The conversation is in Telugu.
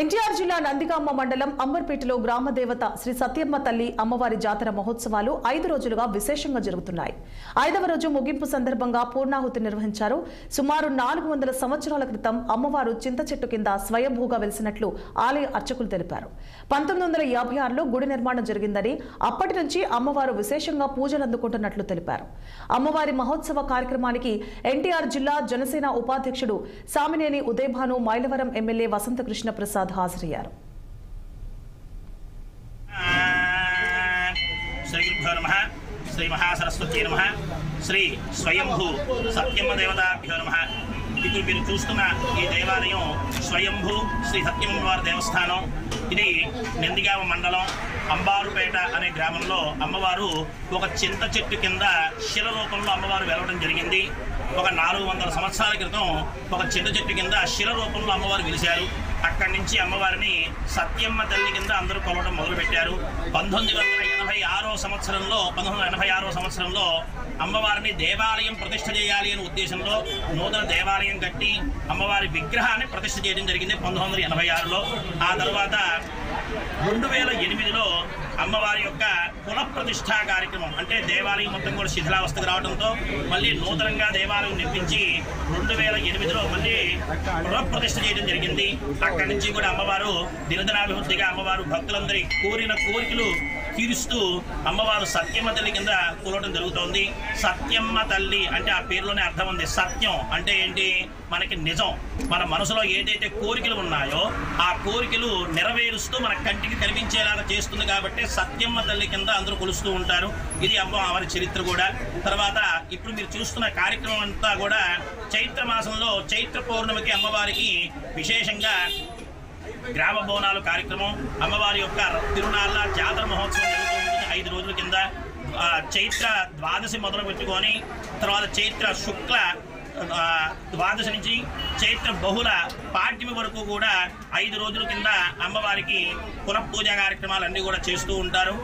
ఎన్టీఆర్ జిల్లా నందిగామ మండలం అంబర్పేటలో గ్రామ దేవత శ్రీ సత్యమ్మ తల్లి అమ్మవారి జాతర మహోత్సవాలు 5 రోజులుగా విశేషంగా జరుగుతున్నాయి. 5వ రోజు ముగింపు సందర్భంగా పూర్ణాహుతి నిర్వహించారు. సుమారు 400 సంవత్సరాల క్రితం అమ్మవారు చింత చెట్టు కింద స్వయంభూగా వెలిసినట్లు ఆలయ అర్చకులు తెలిపారు. 1956లో గుడి నిర్మాణం జరిగిందని అప్పటి నుంచి అమ్మవారు విశేషంగా పూజలు అందుకుంటున్నట్లు తెలిపారు. అమ్మవారి మహోత్సవ కార్యక్రమానికి ఎన్టీఆర్ జిల్లా జనసేన ఉపాధ్యక్షుడు సామినేని ఉదయభాను, మైలవరం ఎమ్మెల్యే వసంతకృష్ణ ప్రసాద్ హాజరయ్యారు. శ్రీ మహాసరస్వతి నమః. శ్రీ స్వయంభూ సత్యమ్మ దేవతాభ్యో నమః. ఇప్పుడు మీరు చూస్తున్న ఈ దేవాలయం స్వయంభూ శ్రీ సత్యమ్మ వారి దేవస్థానం. ఇది నందిగామ మండలం అంబారుపేట అనే గ్రామంలో అమ్మవారు ఒక చింత చెట్టు కింద శిల రూపంలో అమ్మవారు వెలవడం జరిగింది. ఒక 400 సంవత్సరాల క్రితం ఒక చింత చెట్టు కింద శిల రూపంలో అమ్మవారు వెలిశారు. అక్కడి నుంచి అమ్మవారిని సత్యమ్మ తల్లి కింద అందరూ కొలవడం మొదలుపెట్టారు. 1986వ సంవత్సరంలో అమ్మవారిని దేవాలయం ప్రతిష్ఠ చేయాలి అనే ఉద్దేశంలో నూతన దేవాలయం కట్టి అమ్మవారి విగ్రహాన్ని ప్రతిష్ఠ చేయడం జరిగింది 1986లో. ఆ తర్వాత 2008లో అమ్మవారి యొక్క పునఃప్రతిష్ఠ కార్యక్రమం, అంటే దేవాలయం మొత్తం కూడా శిథిలావస్థకు రావడంతో మళ్ళీ నూతనంగా దేవాలయం నిర్మించి 2008లో మళ్ళీ పునఃప్రతిష్ఠ చేయడం జరిగింది. అక్కడి నుంచి కూడా అమ్మవారు దినదినాభివృద్ధిగా అమ్మవారు భక్తులందరి కోరిన కోరికలు తీరుస్తూ అమ్మవారు సత్యమ్మ తల్లి కింద కూలవడం జరుగుతోంది. సత్యమ్మ తల్లి అంటే ఆ పేరులోనే అర్థం ఉంది. సత్యం అంటే ఏంటి? మనకి నిజం. మన మనసులో ఏదైతే కోరికలు ఉన్నాయో ఆ కోరికలు నెరవేరుస్తూ మన కంటికి కనిపించేలాగా చేస్తుంది కాబట్టి సత్యమ్మ తల్లి కింద అందరూ కొలుస్తూ ఉంటారు. ఇది అమ్మవారి చరిత్ర కూడా. తర్వాత ఇప్పుడు మీరు చూస్తున్న కార్యక్రమం అంతా కూడా చైత్ర మాసంలో చైత్ర పౌర్ణమికి అమ్మవారికి విశేషంగా గ్రామ బోనాలు కార్యక్రమం, అమ్మవారి యొక్క తిరునాళ్ళ జాతర మహోత్సవం జరుగుతుంది 5 రోజుల కింద. చైత్ర ద్వాదశి మొదలు పెట్టుకొని తర్వాత చైత్ర శుక్ల ద్వాదశి నుంచి చైత్ర బహుళ పాడ్యమి వరకు కూడా 5 రోజుల కింద అమ్మవారికి పునఃపూజా కార్యక్రమాలన్నీ కూడా చేస్తూ ఉంటారు.